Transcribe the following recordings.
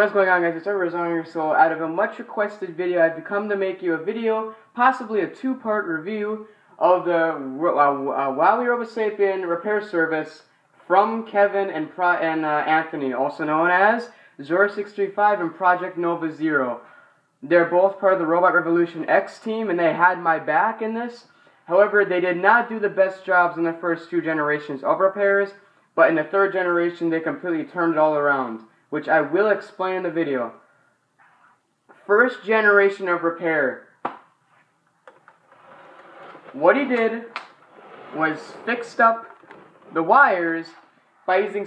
What is going on, guys? It's Robosapien. So out of a much requested video, I've come to make you a video, possibly a two-part review of the Wily Robosapien repair service from Kevin and Anthony, also known as 0635 and Project Nova Zero. They're both part of the Robot Revolution X team, and they had my back in this. However, they did not do the best jobs in the first two generations of repairs, but in the third generation, they completely turned it all around, which I will explain in the video. First generation of repair. What he did was fixed up the wires by using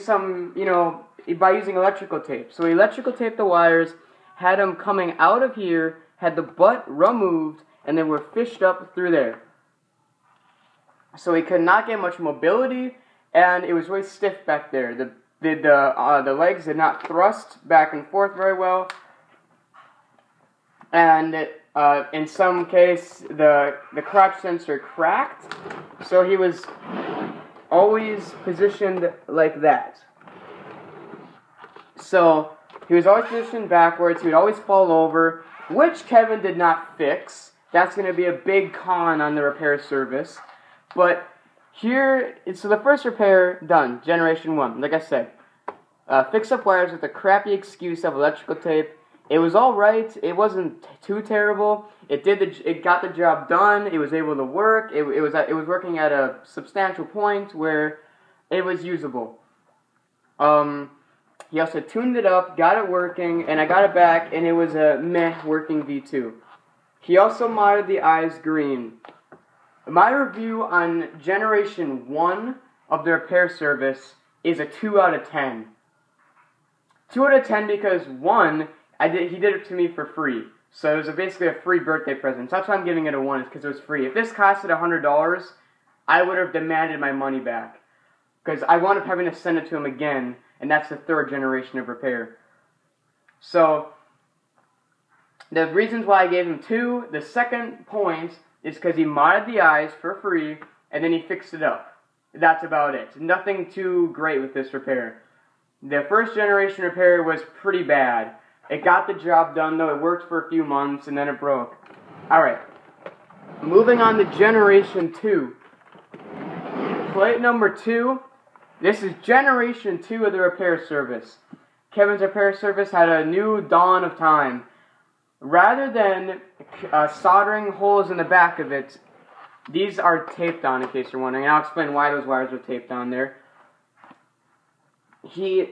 by using electrical tape. So he electrical taped the wires, had them coming out of here, had the butt removed, and they were fished up through there. So he could not get much mobility, and it was really stiff back there. The legs did not thrust back and forth very well, and in some case the crotch sensor cracked, so he was always positioned like that. So he was always positioned backwards. He would always fall over, which Kevin did not fix. That's going to be a big con on the repair service. But here, so the first repair done, generation 1, like I said. Fix up wires with a crappy excuse of electrical tape. It was alright, it wasn't too terrible. It got the job done, it was able to work, it was working at a substantial point where it was usable. He also tuned it up, got it working, and I got it back, and it was a meh working V2. He also modded the eyes green. My review on Generation 1 of the repair service is a 2 out of 10. 2 out of 10 because, one, he did it to me for free. So it was basically a free birthday present. So that's why I'm giving it a 1, is because it was free. If this costed $100, I would have demanded my money back. Because I wound up having to send it to him again, and that's the third generation of repair. So, the reasons why I gave him 2, the second point is because he modded the eyes for free, and then he fixed it up. That's about it. Nothing too great with this repair. The first generation repair was pretty bad. It got the job done, though. It worked for a few months, and then it broke. Alright. Moving on to Generation 2. Plate number 2. This is Generation 2 of the repair service. Kevin's repair service had a new dawn of time. Rather than soldering holes in the back of it, these are taped on, in case you're wondering. I'll explain why those wires are taped on there. He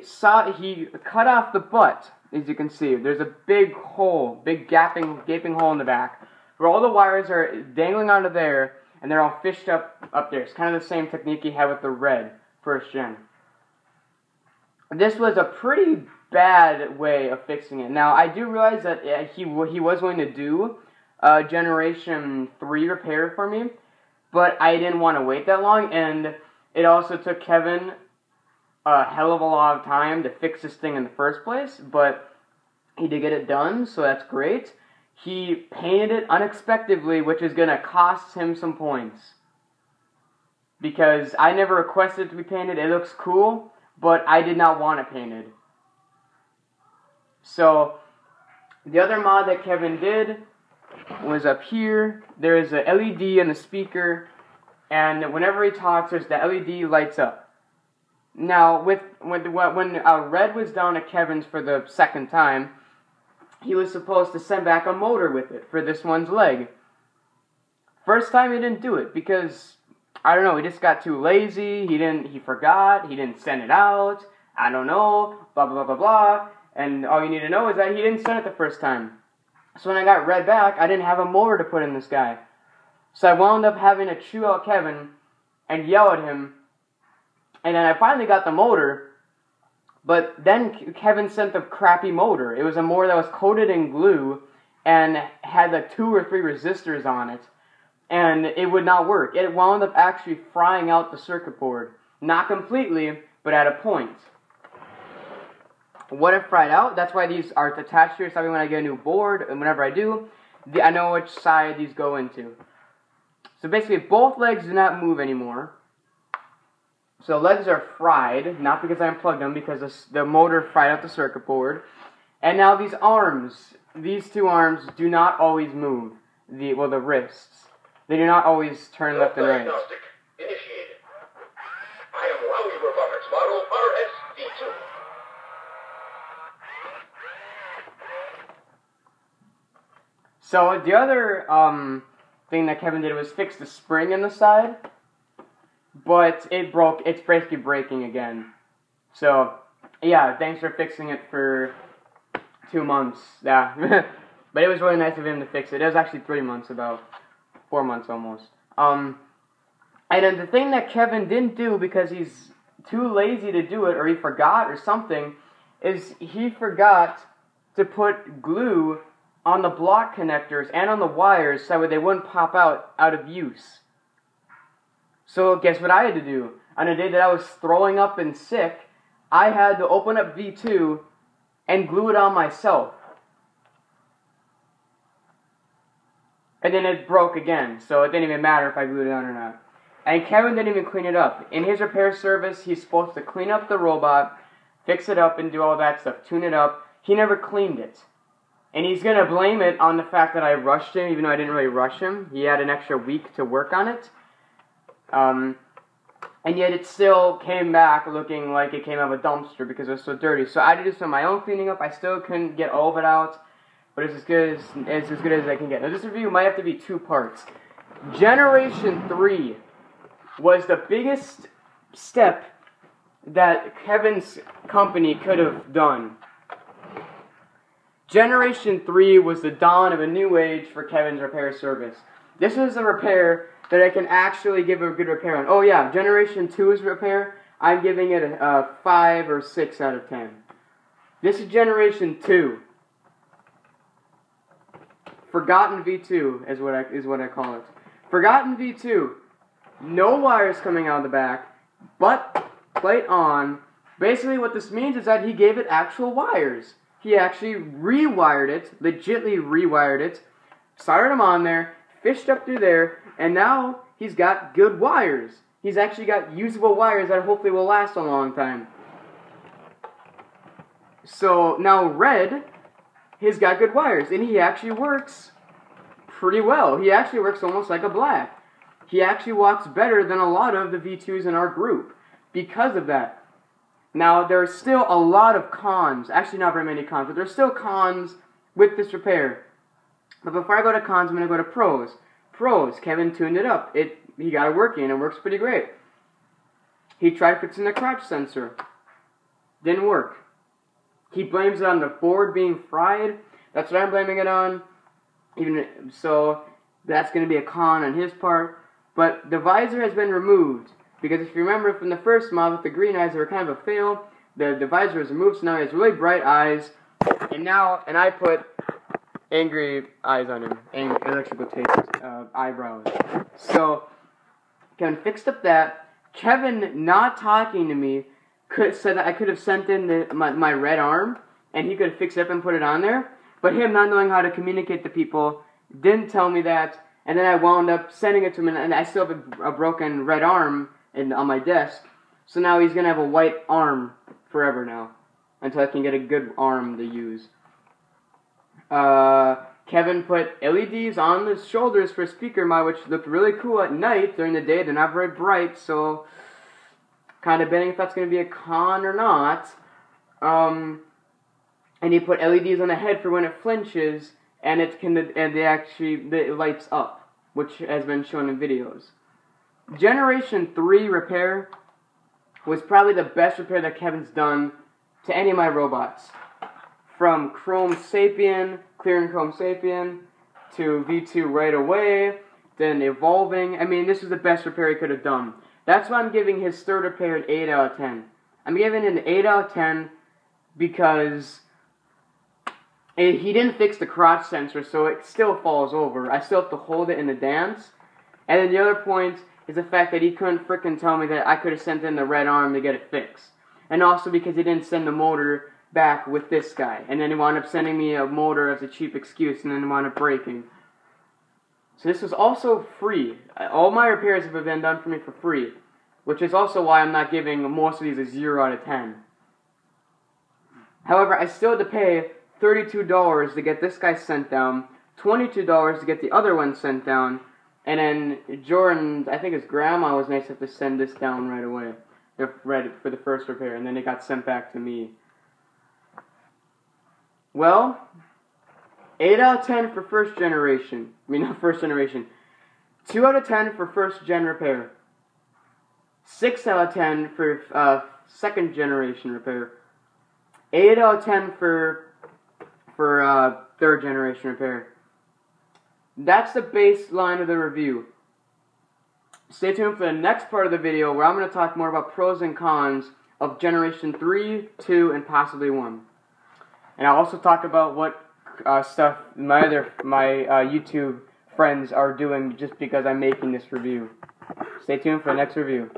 cut off the butt, as you can see. There's a big hole, big gaping hole in the back, where all the wires are dangling onto there, and they're all fished up there. It's kind of the same technique he had with the red first gen. This was a pretty bad way of fixing it. Now, I do realize that he was going to do Generation 3 repair for me, but I didn't want to wait that long, and it also took Kevin a hell of a lot of time to fix this thing in the first place, but he did get it done, so that's great. He painted it unexpectedly, which is going to cost him some points, because I never requested it to be painted. It looks cool, but I did not want it painted. So, the other mod that Kevin did was up here. There is a LED in the speaker, and whenever he talks, the LED lights up. Now, when Red was down at Kevin's for the second time, he was supposed to send back a motor with it for this one's leg. First time he didn't do it because, I don't know, he just got too lazy, he forgot, he didn't send it out, I don't know, blah blah blah blah blah, and all you need to know is that he didn't send it the first time. So when I got Red back, I didn't have a motor to put in this guy. So I wound up having to chew out Kevin and yell at him, and then I finally got the motor, but then Kevin sent the crappy motor. It was a motor that was coated in glue and had like 2 or 3 resistors on it, and it would not work. It wound up actually frying out the circuit board. Not completely, but at a point. What it fried out, that's why these are attached here, so when I get a new board, and whenever I do, I know which side these go into. So basically, both legs do not move anymore. So legs are fried, not because I unplugged them, because the motor fried out the circuit board. And now these arms, these two arms do not always move. The wrists. They do not always turn left and right. Diagnostic initiated. I am Wowie Robotics model RSV2. So the other thing that Kevin did was fix the spring in the side, but it broke. It's basically breaking again. So yeah, thanks for fixing it for 2 months. Yeah, but it was really nice of him to fix it. It was actually 3 months, about 4 months almost. And then the thing that Kevin didn't do because he's too lazy to do it, or he forgot or something, is he forgot to put glue on the block connectors and on the wires so that they wouldn't pop out of use. So guess what I had to do? On a day that I was throwing up and sick, I had to open up V2 and glue it on myself. And then it broke again, so it didn't even matter if I glued it on or not. And Kevin didn't even clean it up. In his repair service, he's supposed to clean up the robot, fix it up, and do all that stuff, tune it up. He never cleaned it. And he's going to blame it on the fact that I rushed him, even though I didn't really rush him. He had an extra week to work on it. And yet it still came back looking like it came out of a dumpster because it was so dirty. So I had to do some of my own cleaning up. I still couldn't get all of it out, but it's as good as I can get. Now this review might have to be 2 parts. Generation 3 was the biggest step that Kevin's company could have done. Generation 3 was the dawn of a new age for Kevin's repair service. This is a repair that I can actually give a good repair on. Oh yeah, Generation 2's repair, I'm giving it a 5 or 6 out of 10. This is Generation 2. Forgotten V2 is what I call it. Forgotten V2. No wires coming out of the back, but plate on. Basically what this means is that he gave it actual wires. He actually rewired it, legitly rewired it, soldered them on there, fished up through there, and now he's got good wires. He's actually got usable wires that hopefully will last a long time. So now red, he's got good wires, and he actually works pretty well. He actually works almost like a black. He actually walks better than a lot of the V2s in our group because of that. Now, there's still a lot of cons. Actually, not very many cons, but there's still cons with this repair. But before I go to cons, I'm going to go to pros. Pros, Kevin tuned it up. He got it working, and it works pretty great. He tried fixing the crotch sensor. Didn't work. He blames it on the board being fried. That's what I'm blaming it on. So, that's going to be a con on his part. But the visor has been removed. Because if you remember from the first mod with the green eyes, they were kind of a fail. The visor was removed, so now he has really bright eyes. And I put angry eyes on him. Electrical tape, eyebrows. So, Kevin fixed up that. Kevin not talking to me said that I could have sent in my red arm, and he could have fixed it up and put it on there. But him not knowing how to communicate to people didn't tell me that. And then I wound up sending it to him, and I still have a broken red arm on my desk. So now he's going to have a white arm forever now, until I can get a good arm to use. Kevin put LEDs on the shoulders for speaker mod, which looked really cool at night. During the day, they're not very bright, so kind of betting if that's going to be a con or not. And he put LEDs on the head for when it flinches, and it lights up, which has been shown in videos. Generation 3 repair was probably the best repair that Kevin's done to any of my robots. From Chrome Sapien, clearing Chrome Sapien, to V2 right away, then evolving. I mean, this is the best repair he could have done. That's why I'm giving his third repair an 8 out of 10. I'm giving it an 8 out of 10 because he didn't fix the crotch sensor, so it still falls over. I still have to hold it in the dance. And then the other point is the fact that he couldn't frickin' tell me that I could have sent in the red arm to get it fixed. And also because he didn't send the motor back with this guy. And then he wound up sending me a motor as a cheap excuse, and then he wound up breaking. So this was also free. All my repairs have been done for me for free. Which is also why I'm not giving most of these a 0 out of 10. However, I still had to pay $32 to get this guy sent down, $22 to get the other one sent down, and then Jordan, I think his grandma was nice enough to send this down right away, for the first repair, and then it got sent back to me. Well, 8 out of 10 for first generation. I mean, not first generation. 2 out of 10 for first gen repair. 6 out of 10 for second generation repair. 8 out of 10 for third generation repair. That's the baseline of the review. Stay tuned for the next part of the video where I'm going to talk more about pros and cons of generation 3, 2, and possibly 1. And I'll also talk about what stuff my YouTube friends are doing just because I'm making this review. Stay tuned for the next review.